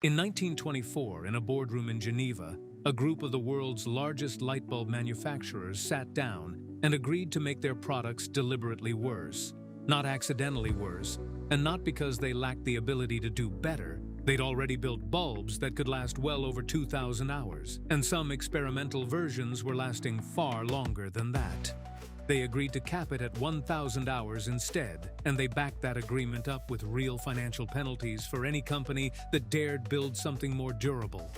In 1924, in a boardroom in Geneva, a group of the world's largest light bulb manufacturers sat down and agreed to make their products deliberately worse. Not accidentally worse, and not because they lacked the ability to do better. They'd already built bulbs that could last well over 2,000 hours, and some experimental versions were lasting far longer than that. They agreed to cap it at 1,000 hours instead, and they backed that agreement up with real financial penalties for any company that dared build something more durable.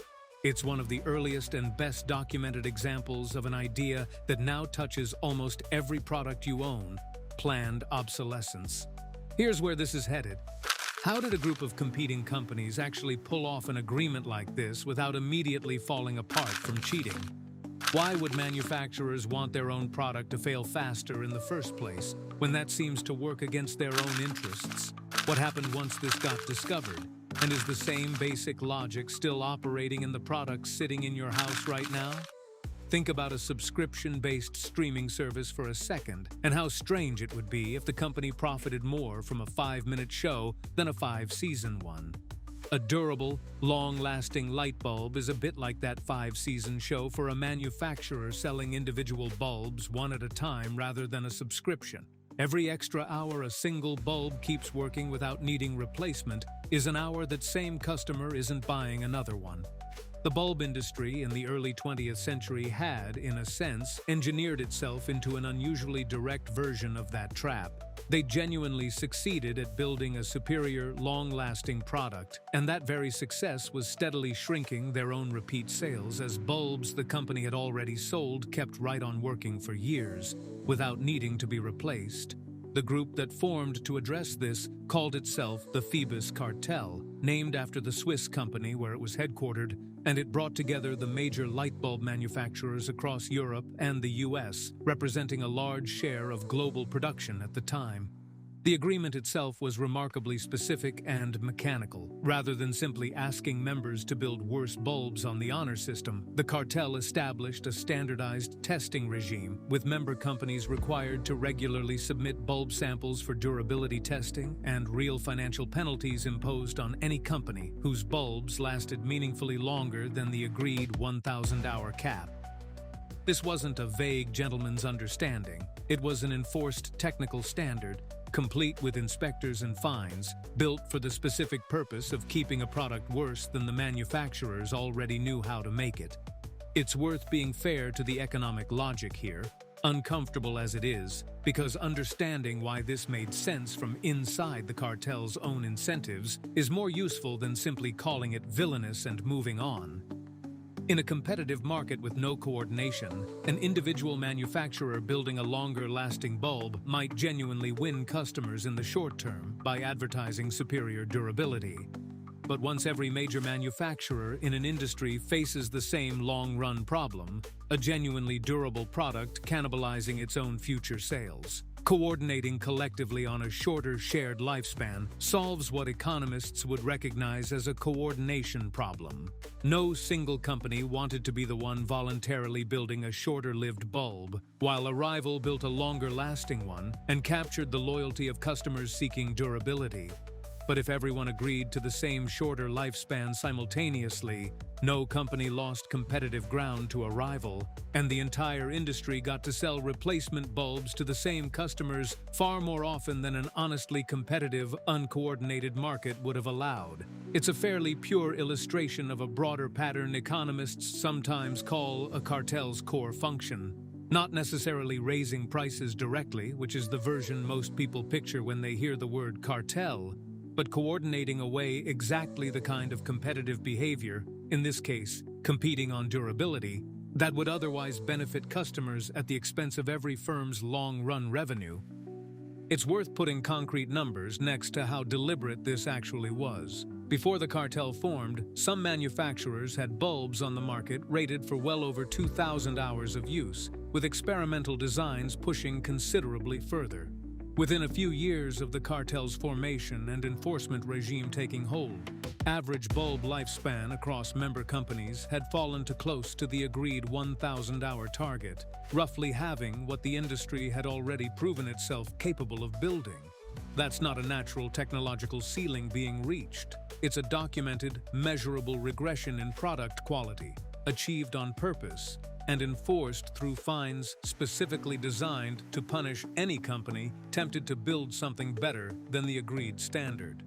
It's one of the earliest and best documented examples of an idea that now touches almost every product you own: planned obsolescence. Here's where this is headed. How did a group of competing companies actually pull off an agreement like this without immediately falling apart from cheating? Why would manufacturers want their own product to fail faster in the first place, when that seems to work against their own interests? What happened once this got discovered? And is the same basic logic still operating in the products sitting in your house right now? Think about a subscription-based streaming service for a second, and how strange it would be if the company profited more from a 5-minute show than a 5-season one. A durable, long-lasting light bulb is a bit like that 5-season show for a manufacturer selling individual bulbs one at a time rather than a subscription. Every extra hour a single bulb keeps working without needing replacement is an hour that same customer isn't buying another one. The bulb industry in the early 20th century had, in a sense, engineered itself into an unusually direct version of that trap. They genuinely succeeded at building a superior, long-lasting product, and that very success was steadily shrinking their own repeat sales as bulbs the company had already sold kept right on working for years, without needing to be replaced. The group that formed to address this called itself the Phoebus Cartel, named after the Swiss company where it was headquartered, and it brought together the major light bulb manufacturers across Europe and the US, representing a large share of global production at the time. The agreement itself was remarkably specific and mechanical. Rather than simply asking members to build worse bulbs on the honor system, the cartel established a standardized testing regime, with member companies required to regularly submit bulb samples for durability testing and real financial penalties imposed on any company whose bulbs lasted meaningfully longer than the agreed 1,000-hour cap. This wasn't a vague gentleman's understanding. It was an enforced technical standard, complete with inspectors and fines, built for the specific purpose of keeping a product worse than the manufacturers already knew how to make it. It's worth being fair to the economic logic here, uncomfortable as it is, because understanding why this made sense from inside the cartel's own incentives is more useful than simply calling it villainous and moving on. In a competitive market with no coordination, an individual manufacturer building a longer-lasting bulb might genuinely win customers in the short term by advertising superior durability. But once every major manufacturer in an industry faces the same long-run problem, a genuinely durable product cannibalizing its own future sales, coordinating collectively on a shorter shared lifespan solves what economists would recognize as a coordination problem. No single company wanted to be the one voluntarily building a shorter-lived bulb, while a rival built a longer-lasting one and captured the loyalty of customers seeking durability. But if everyone agreed to the same shorter lifespan simultaneously, no company lost competitive ground to a rival, and the entire industry got to sell replacement bulbs to the same customers far more often than an honestly competitive, uncoordinated market would have allowed. It's a fairly pure illustration of a broader pattern economists sometimes call a cartel's core function. Not necessarily raising prices directly, which is the version most people picture when they hear the word cartel, but coordinating away exactly the kind of competitive behavior, in this case, competing on durability, that would otherwise benefit customers at the expense of every firm's long-run revenue. It's worth putting concrete numbers next to how deliberate this actually was. Before the cartel formed, some manufacturers had bulbs on the market rated for well over 2,000 hours of use, with experimental designs pushing considerably further. Within a few years of the cartel's formation and enforcement regime taking hold, average bulb lifespan across member companies had fallen to close to the agreed 1,000-hour target, roughly halving what the industry had already proven itself capable of building. That's not a natural technological ceiling being reached. It's a documented, measurable regression in product quality, achieved on purpose, and enforced through fines specifically designed to punish any company tempted to build something better than the agreed standard.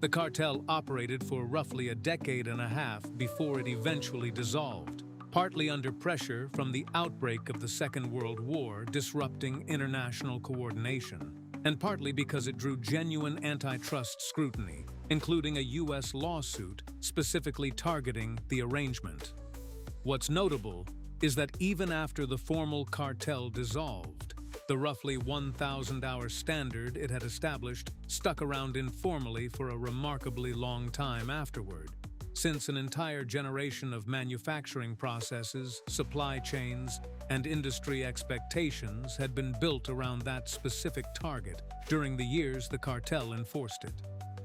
The cartel operated for roughly a decade and a half before it eventually dissolved, partly under pressure from the outbreak of the Second World War disrupting international coordination, and partly because it drew genuine antitrust scrutiny, including a U.S. lawsuit specifically targeting the arrangement. What's notable is that even after the formal cartel dissolved, the roughly 1,000-hour standard it had established stuck around informally for a remarkably long time afterward, since an entire generation of manufacturing processes, supply chains, and industry expectations had been built around that specific target during the years the cartel enforced it.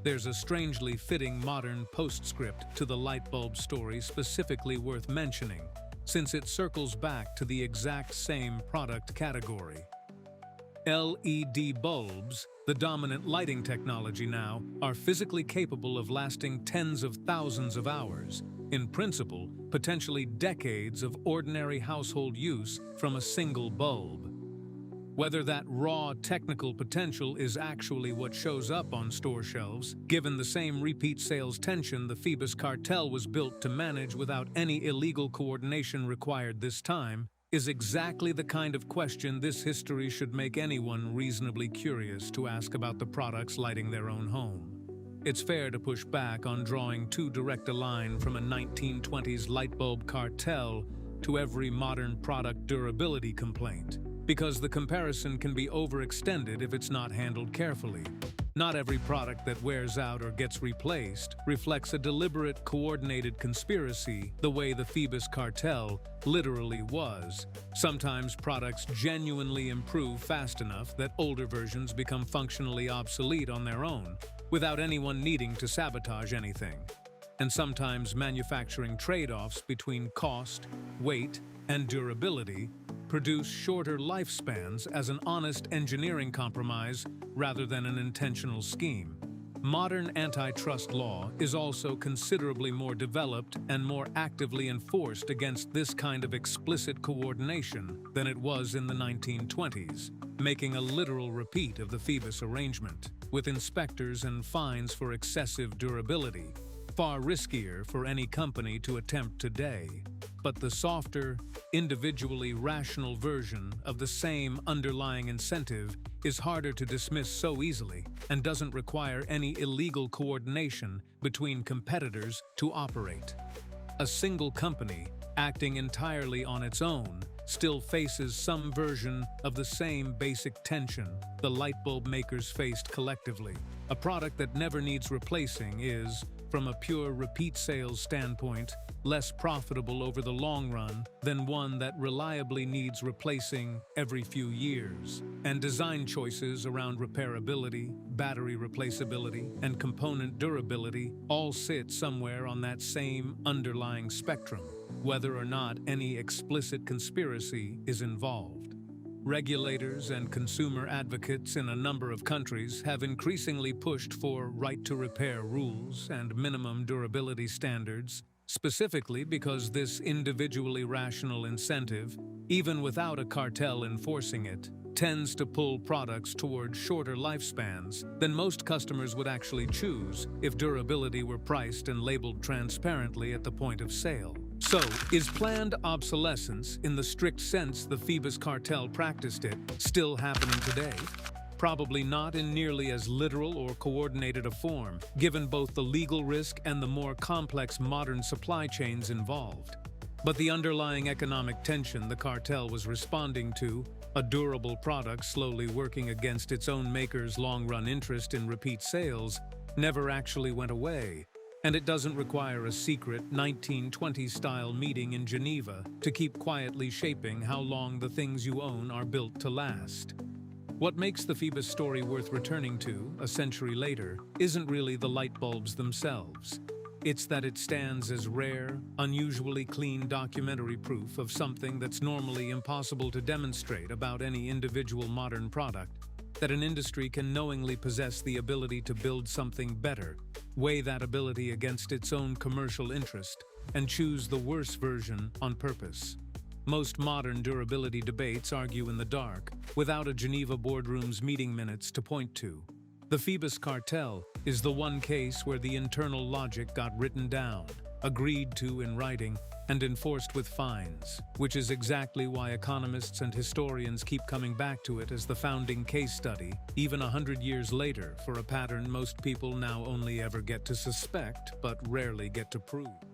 There's a strangely fitting modern postscript to the Lightbulb story specifically worth mentioning, since it circles back to the exact same product category. LED bulbs, the dominant lighting technology now, are physically capable of lasting tens of thousands of hours, in principle, potentially decades of ordinary household use from a single bulb. Whether that raw technical potential is actually what shows up on store shelves, given the same repeat sales tension the Phoebus cartel was built to manage without any illegal coordination required this time, is exactly the kind of question this history should make anyone reasonably curious to ask about the products lighting their own home. It's fair to push back on drawing too direct a line from a 1920s lightbulb cartel to every modern product durability complaint, because the comparison can be overextended if it's not handled carefully. Not every product that wears out or gets replaced reflects a deliberate, coordinated conspiracy the way the Phoebus cartel literally was. Sometimes products genuinely improve fast enough that older versions become functionally obsolete on their own, without anyone needing to sabotage anything. And sometimes manufacturing trade-offs between cost, weight, and durability produce shorter lifespans as an honest engineering compromise rather than an intentional scheme. Modern antitrust law is also considerably more developed and more actively enforced against this kind of explicit coordination than it was in the 1920s, making a literal repeat of the Phoebus arrangement, with inspectors and fines for excessive durability, far riskier for any company to attempt today. But the softer, individually rational version of the same underlying incentive is harder to dismiss so easily and doesn't require any illegal coordination between competitors to operate. A single company, acting entirely on its own, still faces some version of the same basic tension the lightbulb makers faced collectively. A product that never needs replacing is, from a pure repeat sales standpoint, less profitable over the long run than one that reliably needs replacing every few years. And design choices around repairability, battery replaceability, and component durability all sit somewhere on that same underlying spectrum, whether or not any explicit conspiracy is involved. Regulators and consumer advocates in a number of countries have increasingly pushed for right-to-repair rules and minimum durability standards, specifically because this individually rational incentive, even without a cartel enforcing it, tends to pull products toward shorter lifespans than most customers would actually choose if durability were priced and labeled transparently at the point of sale. So, is planned obsolescence, in the strict sense the Phoebus cartel practiced it, still happening today? Probably not in nearly as literal or coordinated a form, given both the legal risk and the more complex modern supply chains involved. But the underlying economic tension the cartel was responding to, a durable product slowly working against its own maker's long-run interest in repeat sales, never actually went away. And it doesn't require a secret 1920s-style meeting in Geneva to keep quietly shaping how long the things you own are built to last. What makes the Phoebus story worth returning to, a century later, isn't really the light bulbs themselves. It's that it stands as rare, unusually clean documentary proof of something that's normally impossible to demonstrate about any individual modern product. that an industry can knowingly possess the ability to build something better, weigh that ability against its own commercial interest, and choose the worse version on purpose. Most modern durability debates argue in the dark, without a Geneva boardroom's meeting minutes to point to. The Phoebus cartel is the one case where the internal logic got written down, agreed to in writing, and enforced with fines, which is exactly why economists and historians keep coming back to it as the founding case study, even 100 years later, for a pattern most people now only ever get to suspect but rarely get to prove.